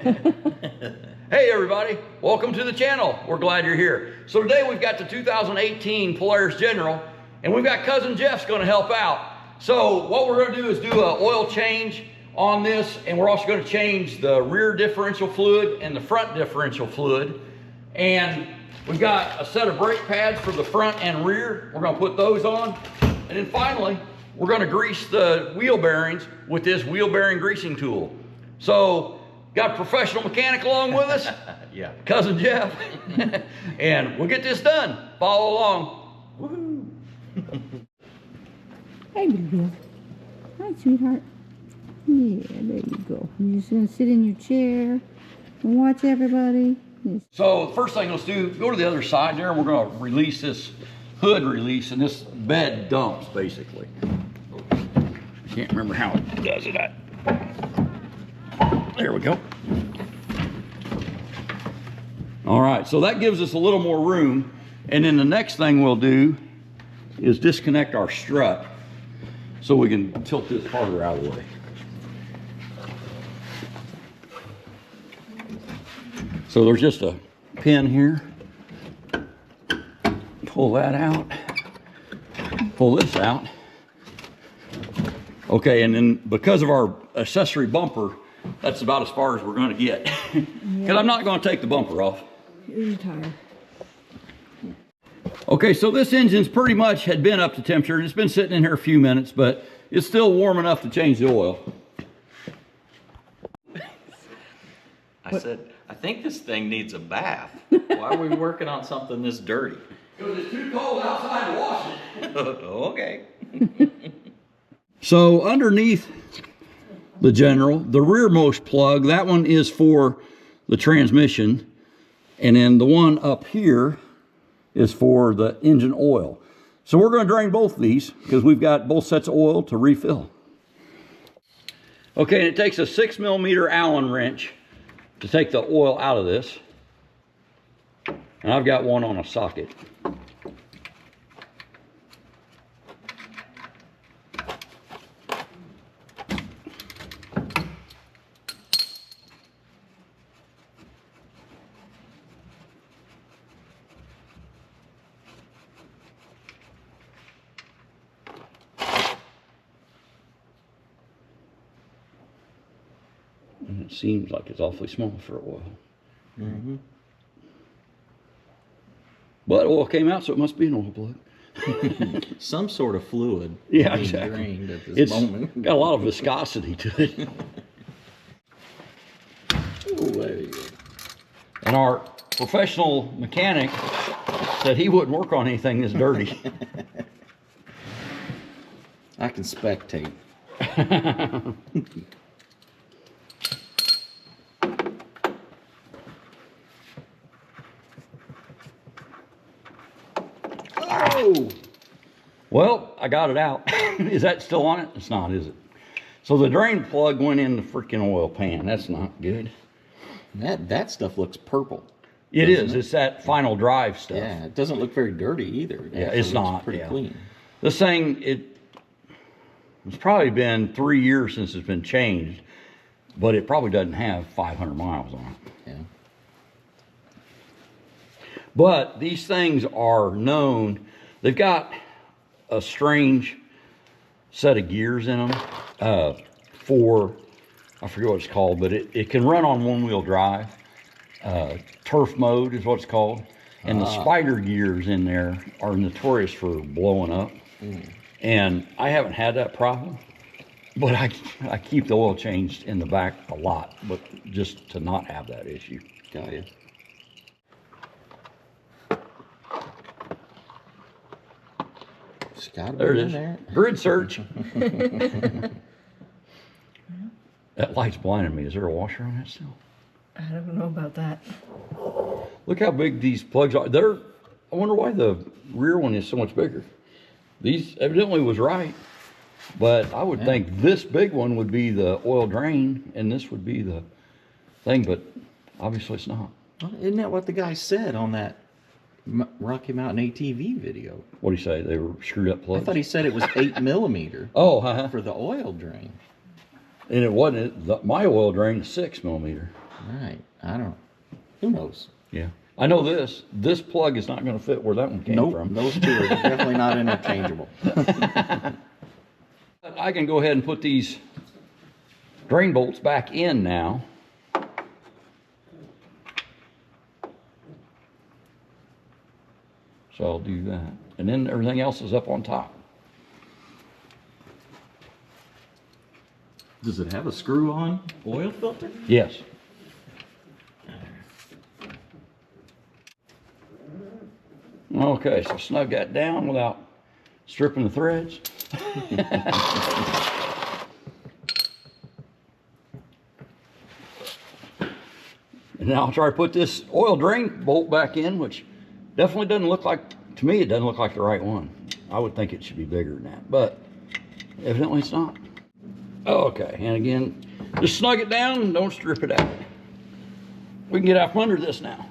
Hey everybody, welcome to the channel. We're glad you're here. So today we've got the 2018 Polaris General, and we've got Cousin Jeff's gonna help out. So what we're gonna do is do an oil change on this, and we're also gonna change the rear differential fluid and the front differential fluid. And we've got a set of brake pads for the front and rear. We're gonna put those on. And then finally, we're gonna grease the wheel bearings with this wheel bearing greasing tool. So, got a professional mechanic along with us. Yeah. Cousin Jeff. And we'll get this done. Follow along. Woohoo. Hey, baby. Hi, sweetheart. Yeah, there you go. You're just gonna sit in your chair and watch everybody. Yes. So, the first thing let's do, go to the other side there, and we're gonna release this hood release, and this bed dumps, basically. Can't remember how it does it. There we go. All right, so that gives us a little more room. And then the next thing we'll do is disconnect our strut so we can tilt this harder out of the way. So there's just a pin here. Pull that out. Pull this out. Okay, and then because of our accessory bumper, that's about as far as we're going to get. Because I'm not going to take the bumper off. You're tired. Okay, so this engine's pretty much had been up to temperature. It's been sitting in here a few minutes, but it's still warm enough to change the oil. I said, I think this thing needs a bath. Why are we working on something this dirty? Because it's too cold outside to wash it. Okay. So underneath the General, the rearmost plug, that one is for the transmission. And then the one up here is for the engine oil. So we're going to drain both of these because we've got both sets of oil to refill. Okay, and it takes a 6mm Allen wrench to take the oil out of this. And I've got one on a socket. And it seems like it's awfully small for oil. Mm-hmm. But oil came out, so it must be an oil plug. Some sort of fluid. Yeah, being exactly. drained at this moment. Got a lot of viscosity to it. Oh, there you go. And our professional mechanic said he wouldn't work on anything this dirty. I can spectate. Oh! Well, I got it out. Is that still on it? It's not, is it? So the drain plug went in the freaking oil pan. That's not good. That stuff looks purple. It is. It's that final drive stuff. Yeah, it doesn't look very dirty either. Yeah, it's not. Pretty clean. This thing, it's probably been 3 years since it's been changed, but it probably doesn't have 500 miles on it. Yeah. But these things are known. They've got a strange set of gears in them for, I forget what it's called, but it can run on one-wheel drive. Turf mode is what it's called. And the spider gears in there are notorious for blowing up. And I haven't had that problem, but I keep the oil changed in the back a lot, but just to not have that issue. Got you. It's gotta There be it in is. there. Grid search. That light's blinding me. Is there a washer on that still? I don't know about that. Look how big these plugs are. I wonder why the rear one is so much bigger. These evidently was right, but I would think this big one would be the oil drain and this would be the thing, but obviously it's not. Well, isn't that what the guy said on that Rocky Mountain ATV video? What do you say? They were screwed up plugs? I thought he said it was 8mm oh, for the oil drain. and it wasn't. My oil drain is 6mm. Right. I don't. Who knows? Yeah. I know this plug is not going to fit where that one came from. Those two are definitely not interchangeable. I can go ahead and put these drain bolts back in now. So I'll do that. And then everything else is up on top. Does it have a screw-on oil filter? Yes. Okay, so snug that down without stripping the threads. And now I'll try to put this oil drain bolt back in, which definitely doesn't look like, to me, it doesn't look like the right one. I would think it should be bigger than that, but evidently it's not. Okay, and again, just snug it down and don't strip it out. We can get out from under this now.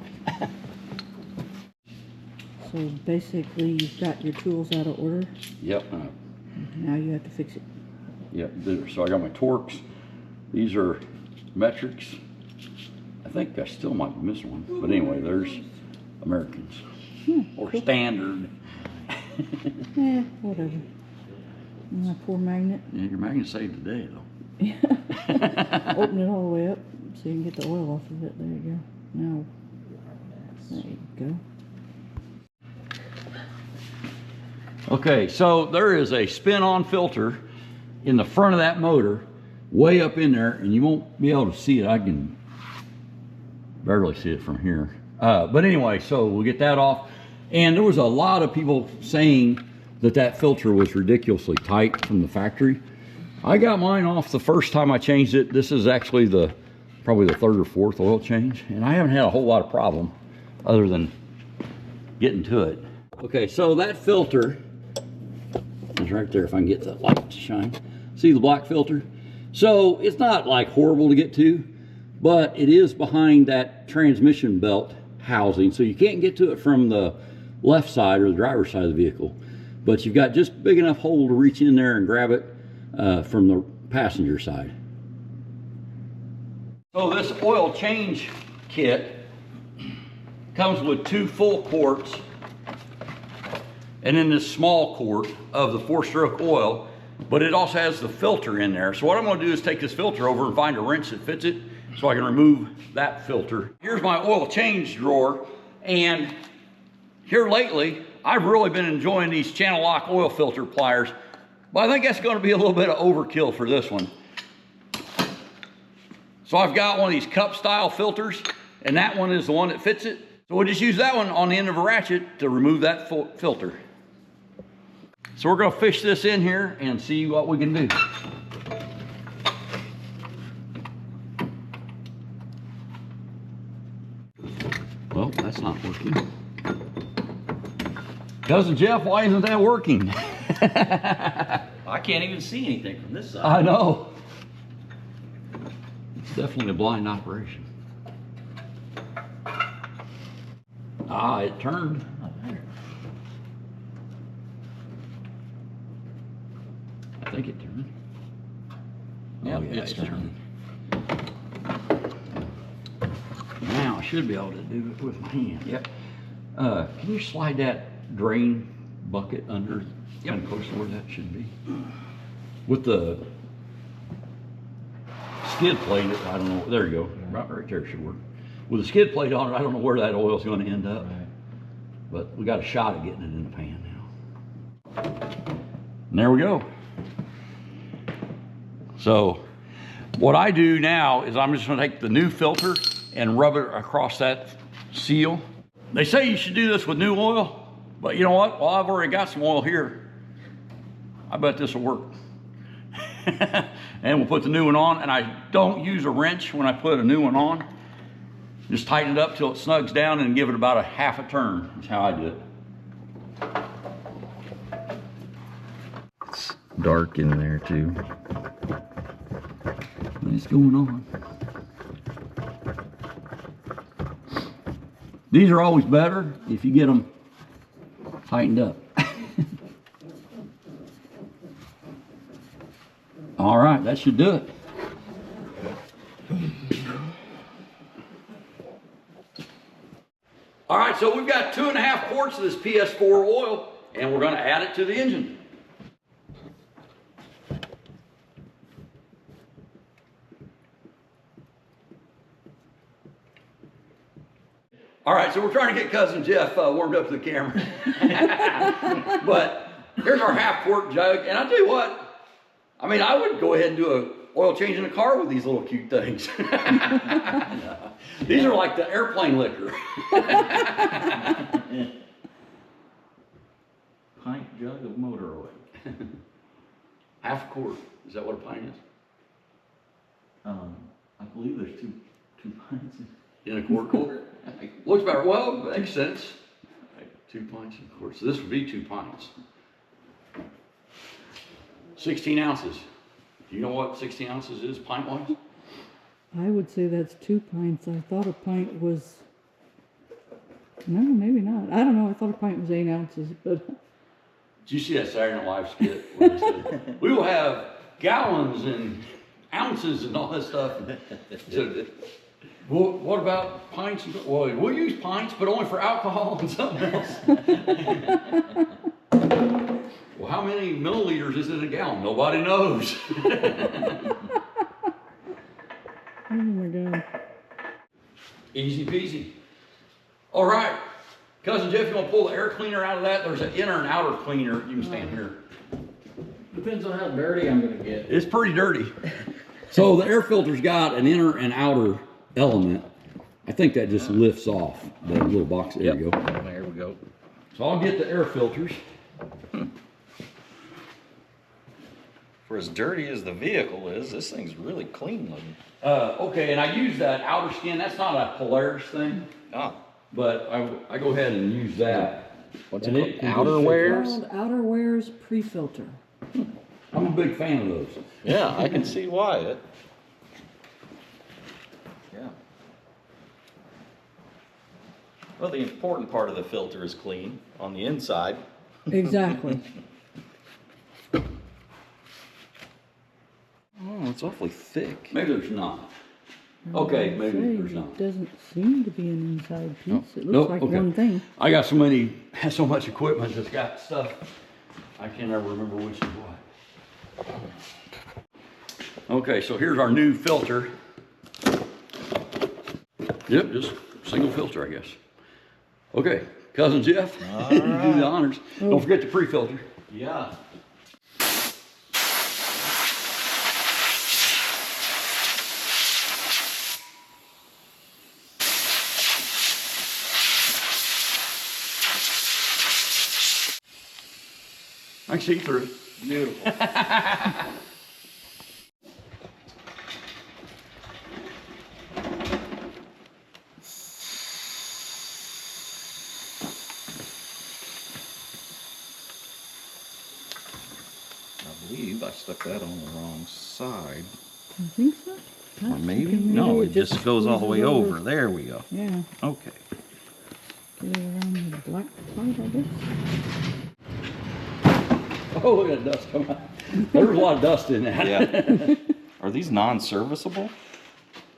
So basically, you've got your tools out of order. Yep. Now you have to fix it. Yep. So I got my Torx. These are metrics. I think I still might be missing one, but anyway, there's Americans or cool. standard. Whatever. My poor magnet. Yeah, your magnet saved today though. Open it all the way up so you can get the oil off of it. There you go. Now, there you go. Okay, so there is a spin-on filter in the front of that motor, way up in there, and you won't be able to see it. I can barely see it from here. But anyway, so we'll get that off. And there was a lot of people saying that that filter was ridiculously tight from the factory. I got mine off the first time I changed it. This is actually probably the third or fourth oil change, and I haven't had a whole lot of problem other than getting to it. Okay, so that filter is right there. If I can get the light to shine. See the black filter? So it's not like horrible to get to, but it is behind that transmission belt housing, so you can't get to it from the left side or the driver's side of the vehicle, but you've got just big enough hole to reach in there and grab it from the passenger side. So this oil change kit comes with 2 full quarts and then this small quart of the 4-stroke oil, but it also has the filter in there. So what I'm going to do is take this filter over and find a wrench that fits it so I can remove that filter. Here's my oil change drawer, and here lately I've really been enjoying these channel lock oil filter pliers, but I think that's going to be a little bit of overkill for this one. So I've got one of these cup style filters, and that one is the one that fits it. So we'll just use that one on the end of a ratchet to remove that filter. So we're going to fish this in here and see what we can do. Well, that's not working. Cousin Jeff, why isn't that working? I can't even see anything from this side. I know. It's definitely a blind operation. Ah, it turned. I think it turned. Yeah, Oh, yeah, it's turning. Now I should be able to do it with my hand. Yep. Can you slide that drain bucket under, kind of close to where that should be? With the skid plate, I don't know. There you go. Right there should work. With the skid plate on it, I don't know where that oil's going to end up. Right. But we got a shot at getting it in the pan now. And there we go. So what I do now is I'm just going to take the new filter and rub it across that seal. They say you should do this with new oil, but you know what? Well, I've already got some oil here. I bet this will work. And we'll put the new one on, and I don't use a wrench when I put a new one on. Just tighten it up till it snugs down and give it about a half a turn. That's how I do it. It's dark in there too. What's going on? These are always better if you get them tightened up. All right, that should do it. All right, so we've got 2.5 quarts of this PS4 oil, and we're going to add it to the engine. All right, so we're trying to get Cousin Jeff warmed up to the camera. But here's our 1/2 quart jug, and I'll tell you what, I mean, I would go ahead and do a oil change in a car with these little cute things. These are like the airplane liquor. Pint jug of motor oil. 1/2 quart. Is that what a pint is? I believe there's two pints In a quart? Looks better. Well, makes sense. 2 pints in a quart. So this would be 2 pints. 16 ounces. Do you know what 16 ounces is pint-wise? I would say that's 2 pints. I thought a pint was... No, maybe not. I don't know. I thought a pint was 8 ounces, but... Did you see that Saturday Night Live skit where they said, we will have gallons and ounces and all that stuff? So, well, what about pints? Well, we'll use pints, but only for alcohol and something else. Well, how many milliliters is in a gallon? Nobody knows. Oh my God. Easy peasy. All right. Cousin Jeff, you want to pull the air cleaner out of that? There's an inner and outer cleaner. You can stand here. Depends on how dirty I'm going to get. It's pretty dirty. So the air filter's got an inner and outer element. I think that just lifts off that little box. There you go. There we go. So I'll get the air filters. For as dirty as the vehicle is, this thing's really clean looking. Okay, and I use that outer skin. That's not a Polaris thing, Ah, but I go ahead and use that. what's And it can called? do Outerwear? Called Outerwear's pre-filter. I'm a big fan of those. Yeah, I can see why. Yeah. Well, the important part of the filter is clean on the inside. Exactly. Oh, it's awfully thick. Maybe there's not. Okay, maybe there's not. It doesn't seem to be an inside piece. It looks Nope, like okay. one thing. I got so much equipment that's got stuff. I can't ever remember which is what. Okay, so here's our new filter. Yep, just single filter, I guess. Okay, Cousin Jeff, you do the honors. Don't forget the pre-filter. Yeah. I can see through it. Beautiful. I believe I stuck that on the wrong side. You think so? Or maybe? Okay, No, it it just goes all the way squeezes over. There we go. Yeah. Okay. Get it around the black part, I guess. Oh, look at that dust come out. There was a lot of dust in that. Yeah. Are these non-serviceable?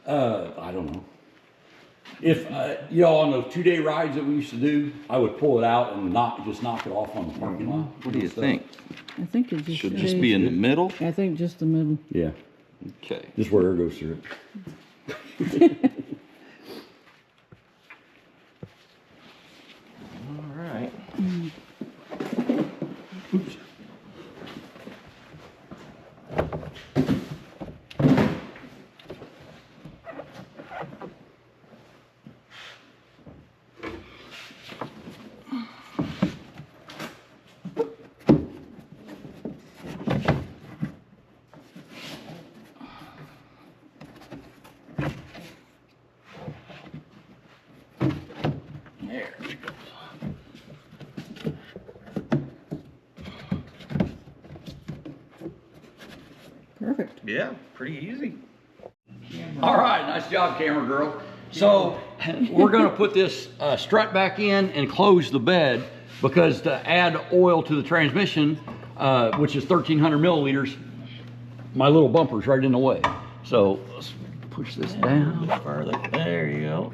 I don't know. If, you know, on those 2-day rides that we used to do, I would pull it out and just knock it off on the parking lot. What do you think? I think it just Should just stays- be in the middle? I think just the middle. Yeah, Okay. just where air goes through it. All right. Oops. There we go. Perfect. Yeah, pretty easy. All right, nice job, camera girl. So we're gonna put this strut back in and close the bed because to add oil to the transmission, which is 1,300 milliliters, my little bumper's right in the way. So let's push this down. Farther. There you go.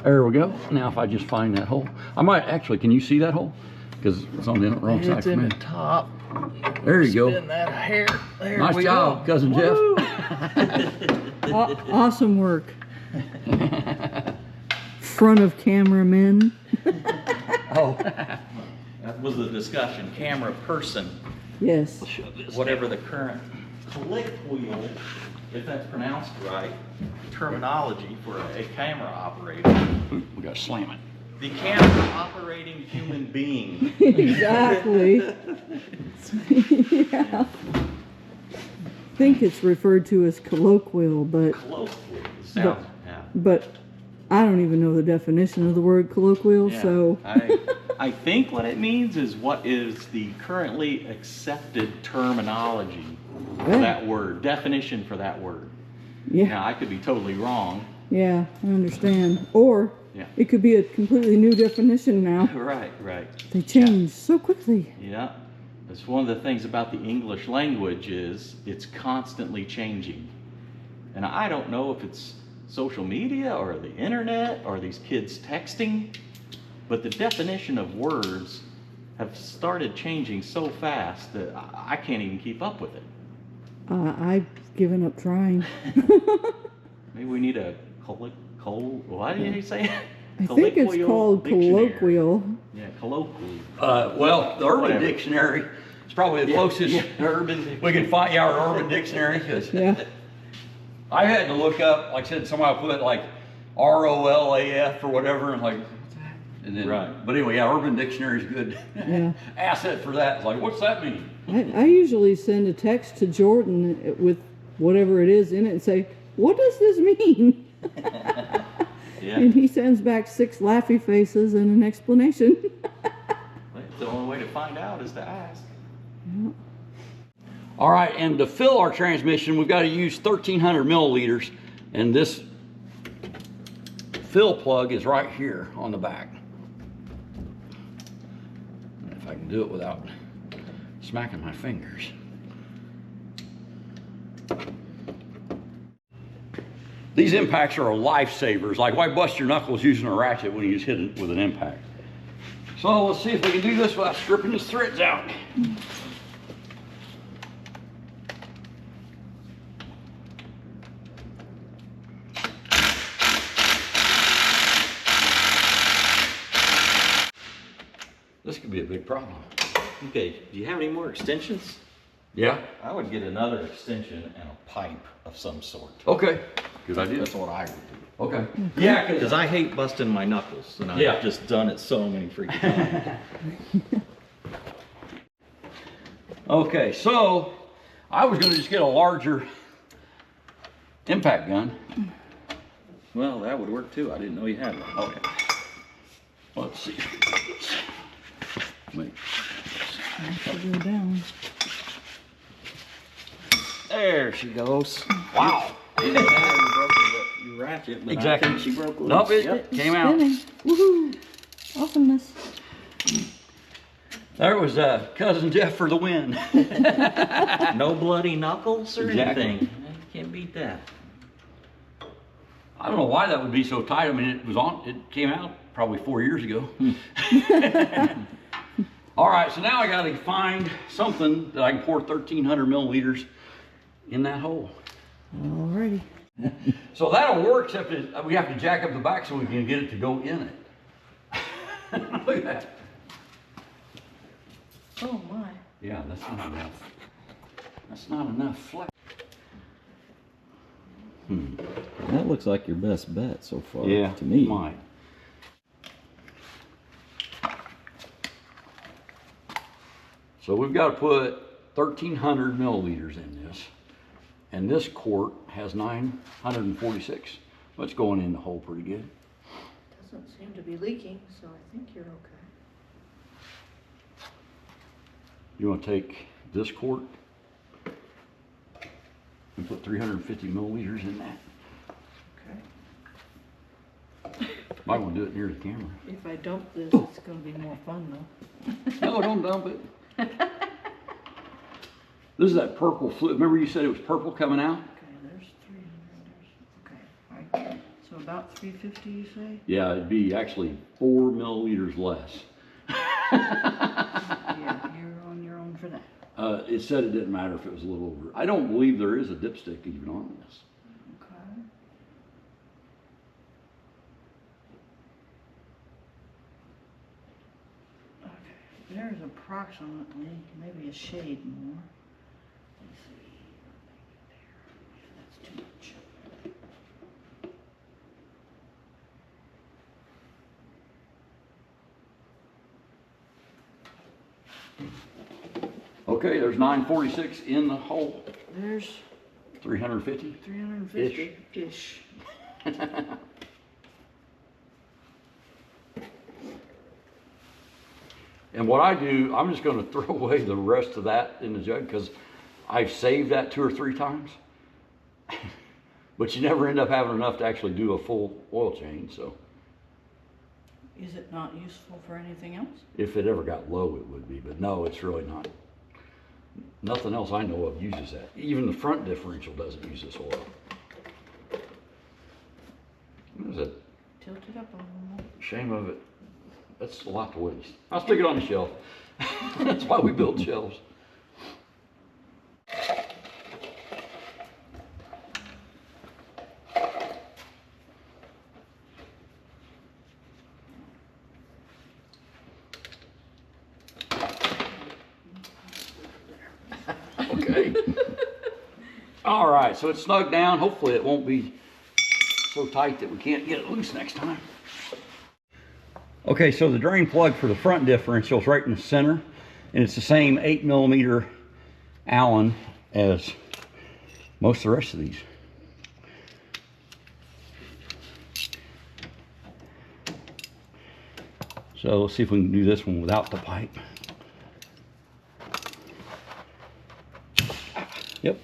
There we go. Now if I just find that hole, I might actually, can you see that hole? Because it's on the wrong side It's for in me. the top. There you go. Spin that hair. There Nice we job, go. Cousin Jeff. Awesome work. Front of cameramen. Oh. That was the discussion. Camera person. Yes. Whatever the current colloquial, if that's pronounced right, terminology for a camera operator. Ooh, we gotta slam it. The camera operating human being. Exactly. Yeah. I think it's referred to as colloquial, but Colloquial. Sounds, yeah. but I don't even know the definition of the word colloquial, Yeah, so I think what it means is what is the currently accepted terminology for that word, definition for that word. yeah, Now, I could be totally wrong. yeah, I understand. Or Yeah. it could be a completely new definition now. Right, right. They change so quickly. Yeah. That's one of the things about the English language is it's constantly changing. And I don't know if it's social media or the internet or these kids texting, but the definition of words have started changing so fast that I can't even keep up with it. I've given up trying. Maybe we need a what did you say? I think it's called dictionary. colloquial. Yeah, colloquial. Well, the Urban Whatever. Dictionary is probably the closest Urban. we can find. Yeah, our Urban Dictionary. 'Cause Yeah. I had to look up, like I said, somebody put like ROLAF or whatever, and like, what's that? And then, Right. But anyway, yeah, Urban Dictionary is good Yeah. asset for that. It's like, what's that mean? I usually send a text to Jordan with whatever it is in it and say, "What does this mean?" Yeah. And he sends back 6 laughy faces and an explanation. The only way to find out is to ask. Yeah. All right, and to fill our transmission, we've got to use 1,300 milliliters, and this fill plug is right here on the back. If I can do it without smacking my fingers. These impacts are lifesavers. Like, why bust your knuckles using a ratchet when you just hit it with an impact? So let's see if we can do this without stripping these threads out. This could be a big problem. Okay, do you have any more extensions? Yeah? I would get another extension and a pipe of some sort. Okay. Good idea. That's what I would do. Okay. Yeah, Because I hate busting my knuckles, and I've Yeah. just done it so many freaking times. Okay, so I was going to just get a larger impact gun. Well, that would work too. I didn't know you had one. Okay. Let's see. Wait. I should go down. There she goes. Wow. You broke your ratchet, but Exactly. I think she broke loose. Nope, it Yep. came out. Spinning. Woohoo! Awesomeness. There was Cousin Jeff for the win. No bloody knuckles or Exactly. anything. You can't beat that. I don't know why that would be so tight. I mean, it came out probably 4 years ago. All right, so now I got to find something that I can pour 1,300 milliliters in that hole. Alrighty. So that'll work, except that we have to jack up the back so we can get it to go in it. Look at that. Oh my. Yeah, that's not enough. That's not enough flex. That looks like your best bet so far. Yeah, to me. might. So we've got to put 1,300 milliliters in this. And this quart has 946. Well, it's going in the hole pretty good. Doesn't seem to be leaking, so I think you're okay. You want to take this quart and put 350 milliliters in that. Okay. Might want to do it near the camera. If I dump this, it's gonna be more fun though. No, don't dump it. This is that purple fluid. Remember you said it was purple coming out? Okay, there's 300, okay. All right. So about 350, you say? Yeah, it'd be actually 4 milliliters less. Yeah, you're on your own for that. It said it didn't matter if it was a little over. I don't believe there is a dipstick even on this. Okay. Okay, there's approximately maybe a shade more. Let's see. There. That's too much. Okay, there's 946 in the hole. There's 350? 350-ish. And what I do, I'm just going to throw away the rest of that in the jug because I've saved that 2 or 3 times. But you never end up having enough to actually do a full oil change. So Is it not useful for anything else? if it ever got low, it would be. But no, it's really not. Nothing else I know of uses that. Even the front differential doesn't use this oil. What is it? Tilt it up a little more. Shame of it. That's a lot to waste. I'll stick it on the shelf. That's why we build shelves. Okay. All right, so it's snug down. Hopefully it won't be so tight that we can't get it loose next time. Okay, so the drain plug for the front differential is right in the center, and it's the same 8mm Allen as most of the rest of these. So let's see if we can do this one without the pipe. Yep.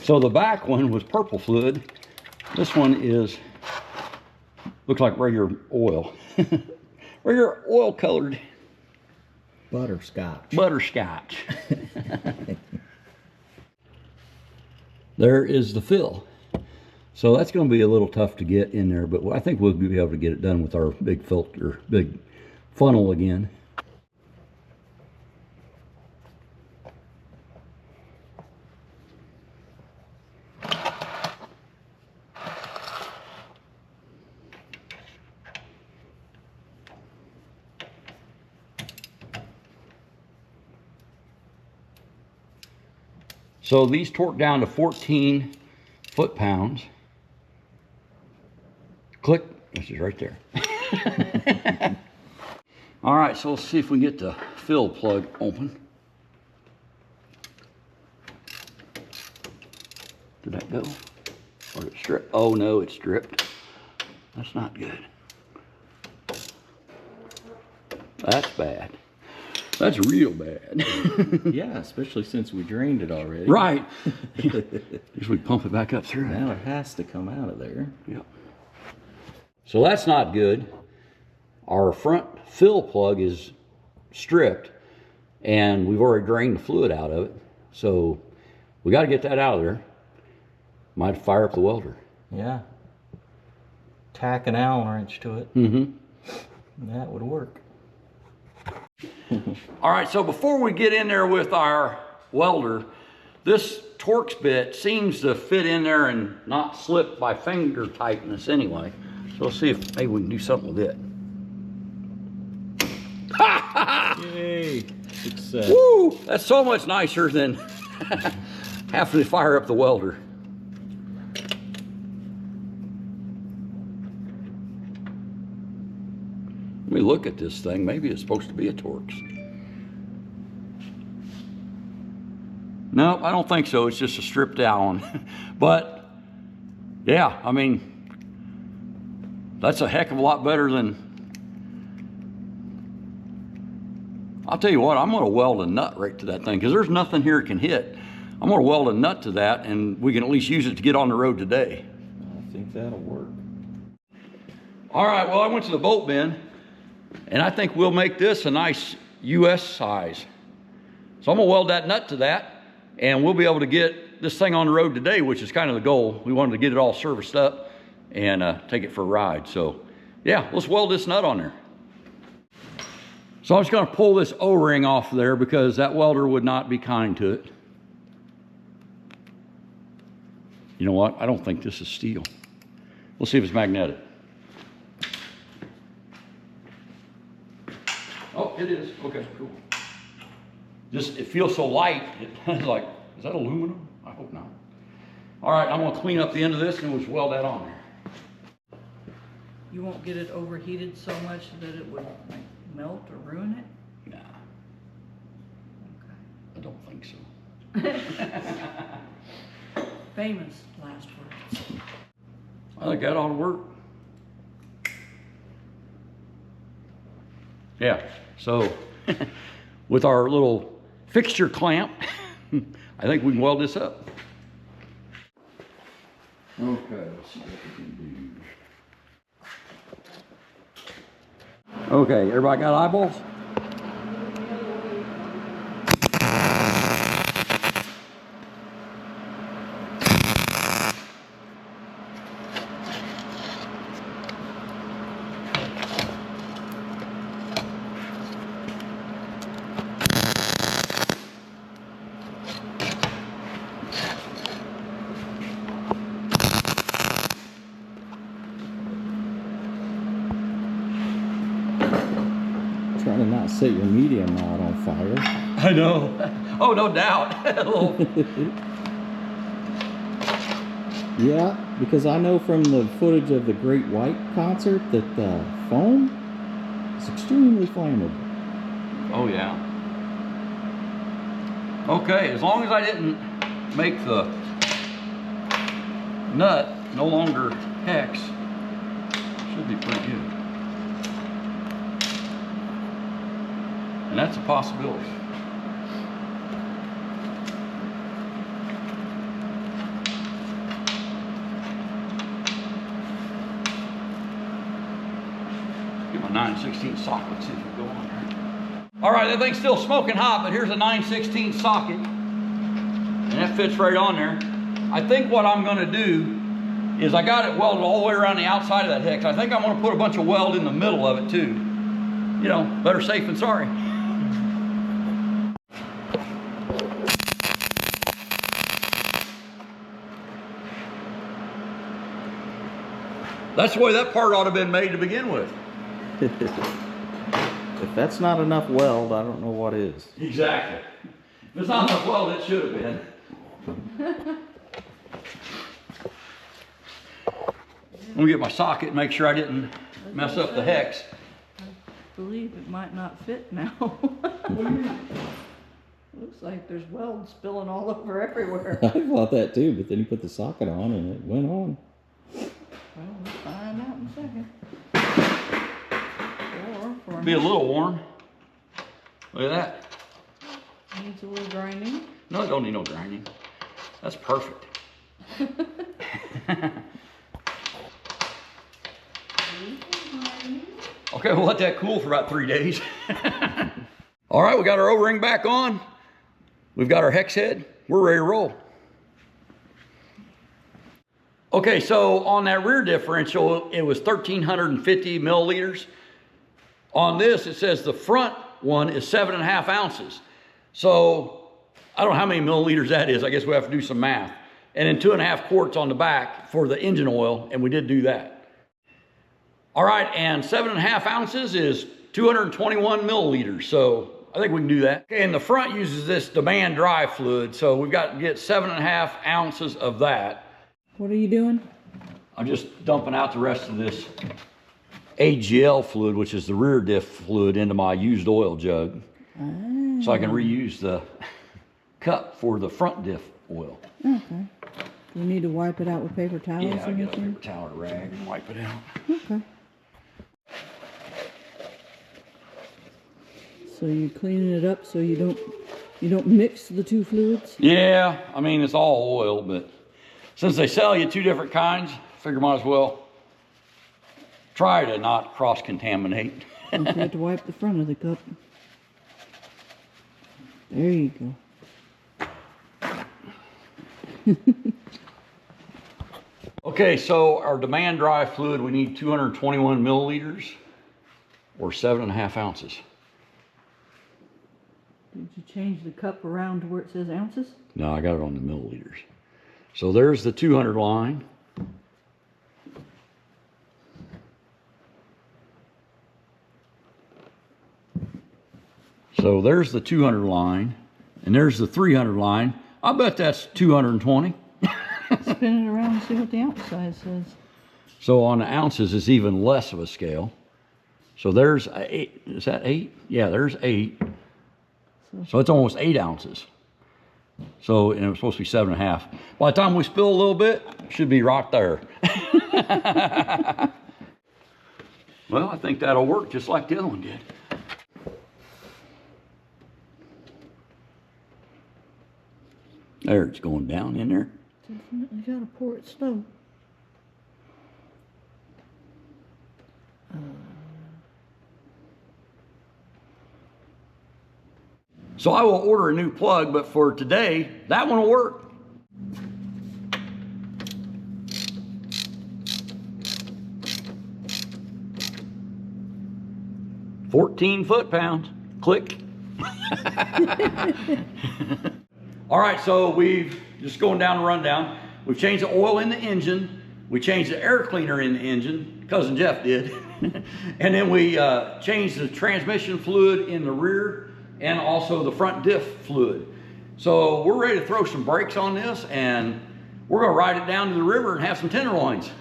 So the back one was purple fluid. This one is, looks like regular oil. Regular oil colored Butterscotch. butterscotch. There is the fill. So that's going to be a little tough to get in there, but I think we'll be able to get it done with our big filter, big funnel again. So these torque down to 14 foot-pounds. Click, this is right there. All right, so let's see if we can get the fill plug open. Did that go? Or did it strip? Oh no, it's stripped. That's not good. That's bad. That's real bad. Yeah, especially since we drained it already. Right. Just we pump it back up through. Now it has to come out of there. Yep. So that's not good. Our front fill plug is stripped and we've already drained the fluid out of it. So we got to get that out of there. Might fire up the welder. Yeah. Tack an Allen wrench to it. Mm-hmm. That would work. All right, so before we get in there with our welder, this Torx bit seems to fit in there and not slip by finger tightness anyway. So let's see if maybe we can do something with it. Yay! Success. Woo! That's so much nicer than having to fire up the welder. Let me look at this thing. Maybe it's supposed to be a Torx. No, I don't think so. It's just a stripped Allen. But yeah, I mean, that's a heck of a lot better than. I'll tell you what, I'm going to weld a nut right to that thing because there's nothing here it can hit. I'm gonna weld a nut to that and we can at least use it to get on the road today. I think that'll work. All right, well, I went to the bolt bin and I think we'll make this a nice US size. So I'm gonna weld that nut to that and we'll be able to get this thing on the road today, which is kind of the goal. We wanted to get it all serviced up and take it for a ride. So yeah, let's weld this nut on there. So I'm just gonna pull this O-ring off there because that welder would not be kind to it. You know what? I don't think this is steel. We'll see if it's magnetic. Oh, it is. Okay, cool. Just, it feels so light. It's like, is that aluminum? I hope not. All right, I'm gonna clean up the end of this and we'll just weld that on there. You won't get it overheated so much that it would like melt or ruin it? Nah, Okay. I don't think so. Famous last words. I think that ought to work. Yeah, so with our little fixture clamp, I think we can weld this up. Okay, let's see what we can do. Okay, everybody got eyeballs? Trying to not set your medium rod on fire. I know. Oh, no doubt. A little. Yeah, because I know from the footage of the Great White concert that the foam is extremely flammable. Oh, yeah. Okay, as long as I didn't make the nut no longer hex, should be pretty good. And that's a possibility. Get my 9/16 socket, see if it'll go on there. All right, that thing's still smoking hot, but here's a 9/16 socket. And that fits right on there. I think what I'm gonna do is I got it welded all the way around the outside of that hex. I think I'm gonna put a bunch of weld in the middle of it too. You know, better safe than sorry. That's the way that part ought to have been made to begin with. If that's not enough weld, I don't know what is. Exactly. If it's not enough weld, it should have been. Let me get my socket and make sure I didn't mess up the hex. I believe it might not fit now. Looks like there's weld spilling all over everywhere. I thought that too, but then you put the socket on and it went on. Well, we'll find out in a second. Or for Be a little warm. Look at that. needs a little grinding. No, it don't need no grinding. That's perfect. Okay, we'll let that cool for about 3 days. All right, we got our O-ring back on. We've got our hex head. We're ready to roll. Okay, so on that rear differential, it was 1,350 milliliters. On this, it says the front one is 7.5 ounces. So I don't know how many milliliters that is. I guess we have to do some math. And then 2.5 quarts on the back for the engine oil, and we did do that. All right, and 7.5 ounces is 221 milliliters. So I think we can do that. Okay, and the front uses this demand dry fluid. So we've got to get 7.5 ounces of that. What are you doing? I'm just dumping out the rest of this AGL fluid, which is the rear diff fluid, into my used oil jug. So I can reuse the cup for the front diff oil. Okay. You need to wipe it out with paper towels Yeah, or I get a anything? paper towel or rag and wipe it out. Okay. So you're cleaning it up so you You don't mix the two fluids? Yeah, I mean, it's all oil, but since they sell you two different kinds, I figure might as well try to not cross-contaminate. Don't forget to wipe the front of the cup. There you go. Okay, so our demand drive fluid, we need 221 milliliters or 7.5 ounces. Did you change the cup around to where it says ounces? No, I got it on the milliliters. So there's the 200 line. So there's the 200 line, and there's the 300 line. I bet that's 220. Spin it around and see what the ounce size says. So on the ounces, it's even less of a scale. So there's 8. Is that 8? Yeah, there's 8. So it's almost 8 ounces. So, and it was supposed to be 7.5. By the time we spill a little bit, it should be right there. Well, I think that'll work just like the other one did. There, it's going down in there. Definitely gotta pour it slow. So I will order a new plug, but for today, that one will work. $14 foot-pounds. Click. All right, so we've just going down the rundown. We've changed the oil in the engine. We changed the air cleaner in the engine. Cousin Jeff did. And then we changed the transmission fluid in the rear and also the front diff fluid. So we're ready to throw some brakes on this, and we're gonna ride it down to the river and have some tenderloins.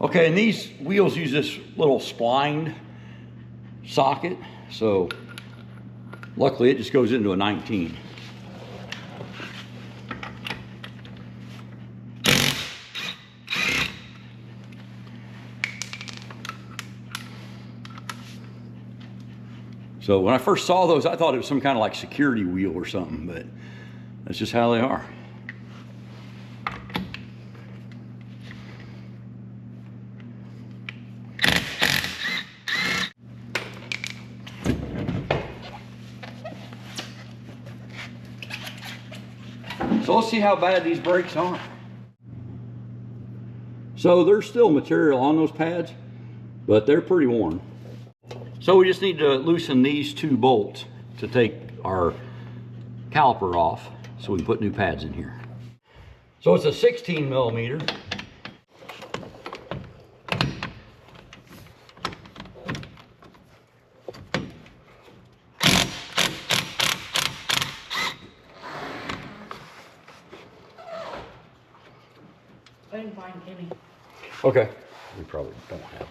Okay, and these wheels use this little splined socket, so luckily it just goes into a 19. So when I first saw those, I thought it was some kind of like security wheel or something, but that's just how they are. So let's see how bad these brakes are. So there's still material on those pads, but they're pretty worn. So we just need to loosen these two bolts to take our caliper off so we can put new pads in here. So it's a 16 millimeter. I didn't find any. Okay, we probably don't have them.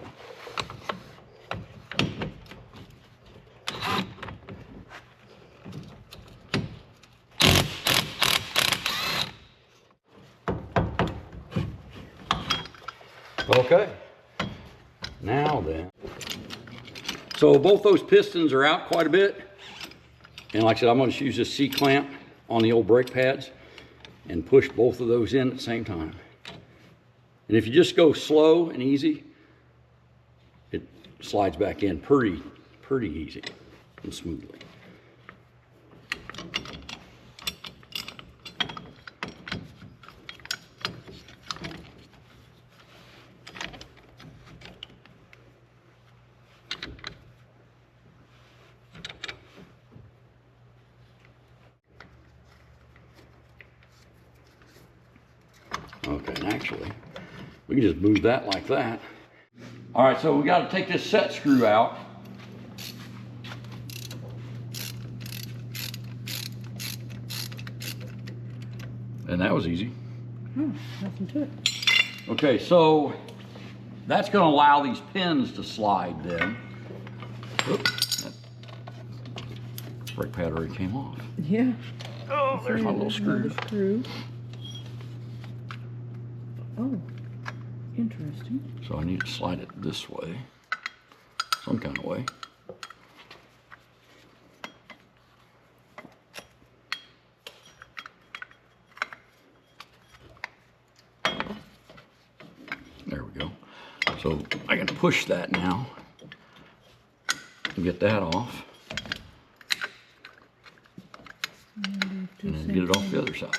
Okay, now then. So both those pistons are out quite a bit. And like I said, I'm going to use this C-clamp on the old brake pads and push both of those in at the same time. And if you just go slow and easy, it slides back in pretty easy and smoothly. Okay, and actually, we can just move that like that. All right, so we got to take this set screw out. And that was easy. Nothing to it. Okay, so that's going to allow these pins to slide then. Oops, that brake pad already came off. Yeah. Oh, there's my little screw. Screw. Oh, interesting. So I need to slide it this way. some kind of way. There we go. So I can push that now to get that off. And then get it off the other side.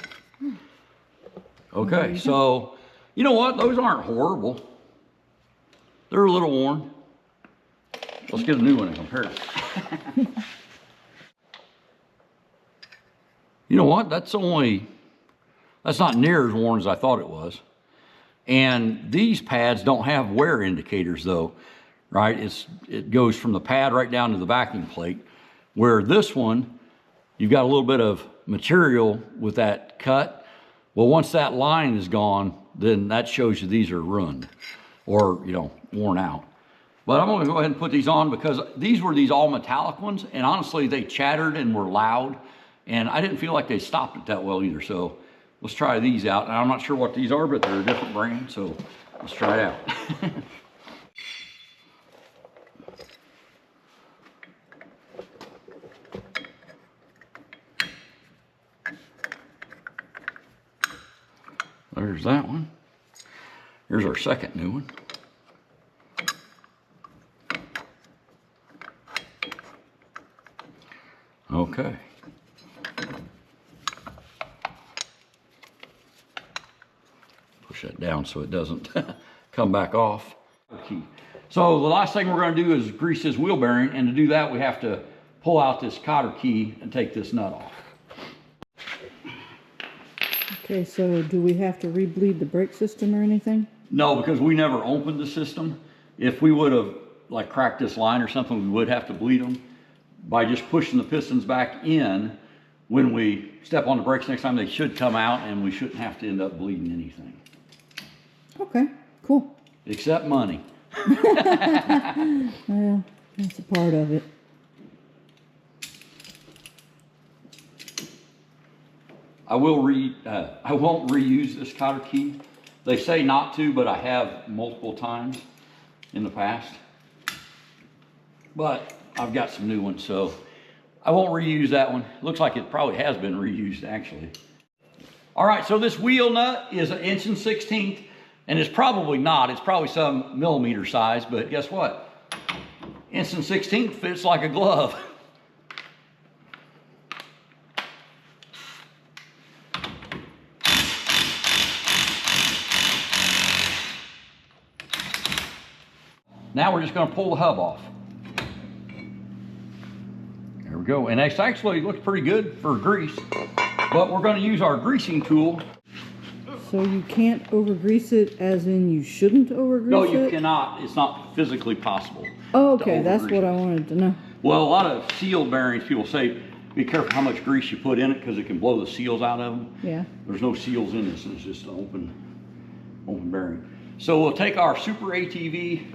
Okay, so you know what? Those aren't horrible. They're a little worn. Let's get a new one and compare it. You know what? That's not near as worn as I thought it was. And these pads don't have wear indicators though, right? It goes from the pad right down to the backing plate, where this one, you've got a little bit of material with that cut. Well, once that line is gone, then that shows you these are ruined or, you know, worn out. But I'm gonna go ahead and put these on because these were these all metallic ones, and honestly, they chattered and were loud, and I didn't feel like they stopped it that well either. So let's try these out. And I'm not sure what these are, but they're a different brand, so let's try it out. There's that one. Here's our second new one. Okay. Push that down so it doesn't come back off. So the last thing we're going to do is grease this wheel bearing, and to do that we have to pull out this cotter key and take this nut off. Okay, so do we have to re-bleed the brake system or anything? No, because we never opened the system. If we would have like cracked this line or something, we would have to bleed them. By just pushing the pistons back in, when we step on the brakes next time, they should come out and we shouldn't have to end up bleeding anything. Okay, cool. Except money. Well, that's a part of it. I won't reuse this cotter key. They say not to, but I have multiple times in the past. But I've got some new ones, so I won't reuse that one. Looks like it probably has been reused, actually. All right, so this wheel nut is 1 1/16", and it's probably not. It's probably some millimeter size, but guess what? 1 1/16 fits like a glove. Now we're just going to pull the hub off. There we go. And it actually looks pretty good for grease, but we're going to use our greasing tool. So you can't over-grease it as in you shouldn't over-grease it? No, you cannot. It's not physically possible. Oh, okay. That's what I wanted to know. Well, a lot of seal bearings, people say, be careful how much grease you put in it because it can blow the seals out of them. Yeah. There's no seals in this. It's just an open bearing. So we'll take our Super ATV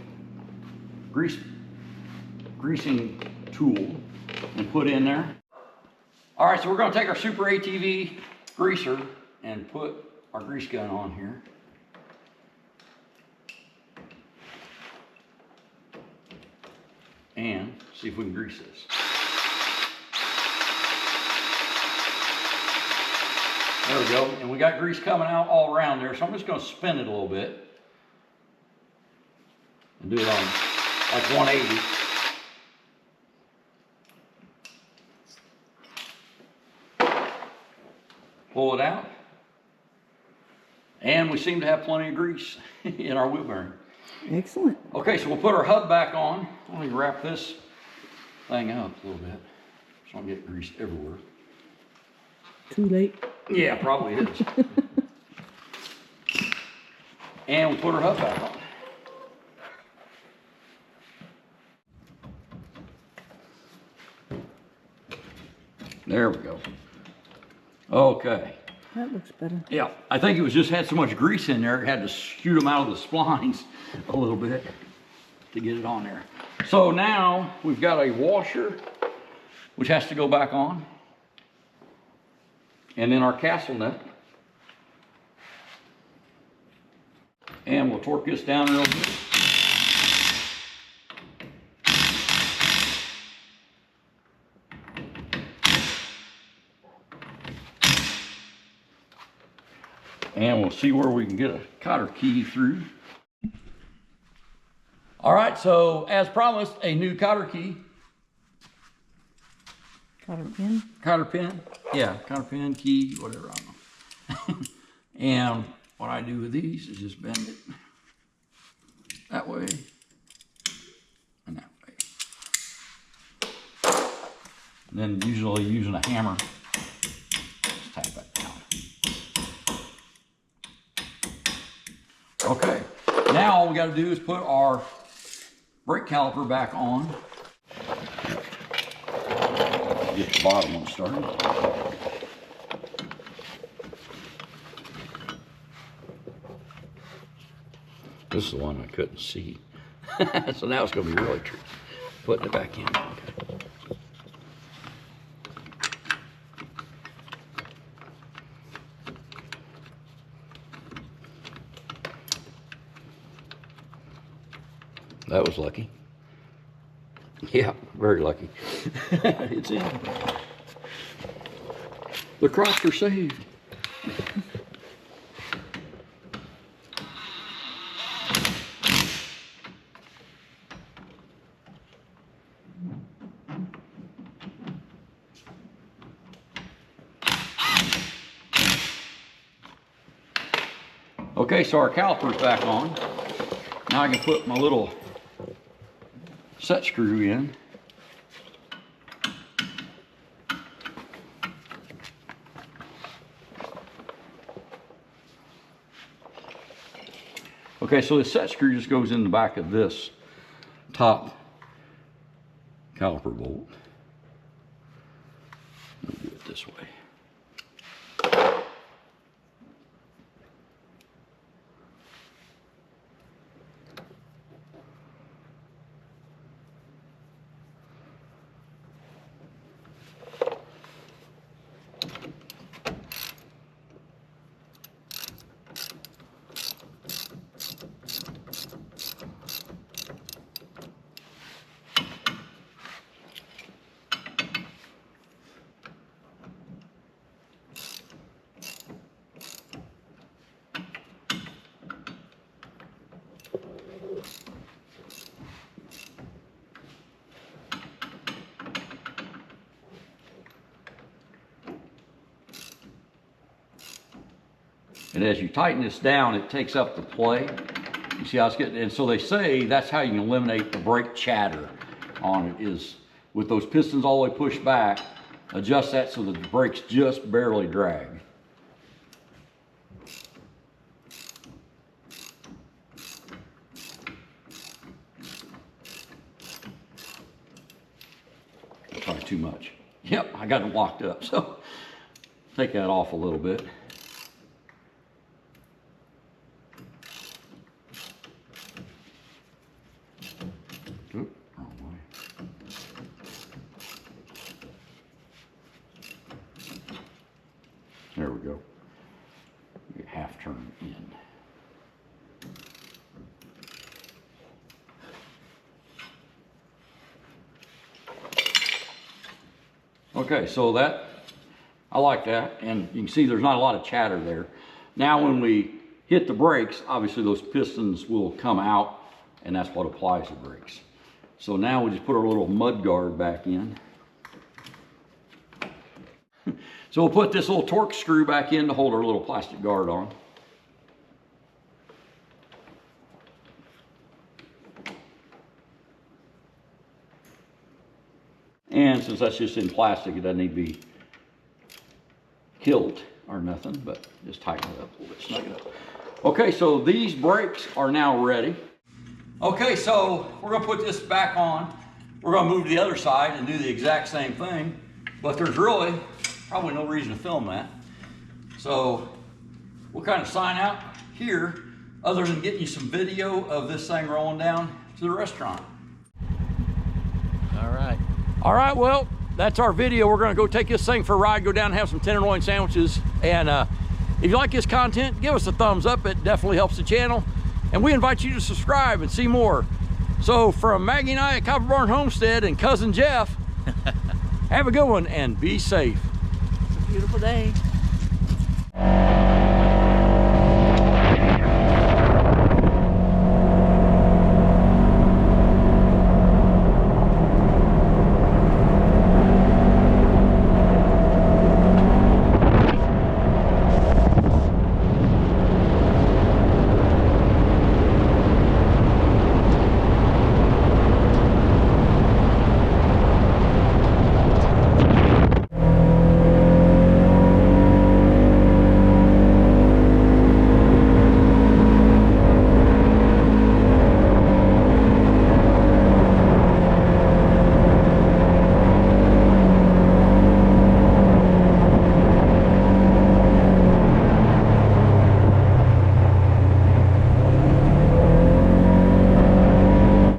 greasing tool and put in there. All right, so we're going to take our Super ATV greaser and put our grease gun on here. And see if we can grease this. There we go. And we got grease coming out all around there, so I'm just going to spin it a little bit and do it on like 180. Pull it out. And we seem to have plenty of grease in our wheel bearing. Excellent. Okay, so we'll put our hub back on. Let me wrap this thing up a little bit so I don't get grease everywhere. Too late. Yeah, probably is. And we'll put our hub back on. There we go. Okay. That looks better. Yeah, I think it was just had so much grease in there, it had to shoot them out of the splines a little bit to get it on there. So now we've got a washer, which has to go back on. And then our castle nut. And we'll torque this down real good. And we'll see where we can get a cotter key through. All right, so as promised, a new cotter key. Cotter pin? Cotter pin, yeah, cotter pin, key, whatever, I don't know. And what I do with these is just bend it that way and that way. And then usually using a hammer, just tap that down. Okay, now all we got to do is put our brake caliper back on. Get the bottom one started. This is the one I couldn't see. So now it's going to be really tricky. Putting it back in. Okay. That was lucky. Yeah, very lucky. It's in. The crops are saved. Okay, so our caliper's back on. Now I can put my little set screw in. Okay, so the set screw just goes in the back of this top caliper bolt. Let me do it this way. And as you tighten this down, it takes up the play. You see how it's getting, and so they say that's how you can eliminate the brake chatter on it, is with those pistons all the way pushed back, adjust that so that the brakes just barely drag. Probably too much. Yep, I got it locked up, so take that off a little bit. Oop, wrong way. There we go. Half turn in. Okay, so that, I like that, and you can see there's not a lot of chatter there. Now when we hit the brakes, obviously those pistons will come out, and that's what applies the brakes. So now we just put our little mud guard back in. So we'll put this little torque screw back in to hold our little plastic guard on. And since that's just in plastic, it doesn't need to be killed or nothing, but just tighten it up a little bit, snug it up. Okay, so these brakes are now ready. Okay, so we're gonna put this back on. We're gonna move to the other side and do the exact same thing, but there's really probably no reason to film that. So we'll kind of sign out here other than getting you some video of this thing rolling down to the restaurant. All right, well, that's our video. We're gonna go take this thing for a ride, go down and have some tenderloin sandwiches. And if you like this content, give us a thumbs up. It definitely helps the channel. And we invite you to subscribe and see more. So from Maggie and I at Copper Barn Homestead and Cousin Jeff, have a good one and be safe. It's a beautiful day.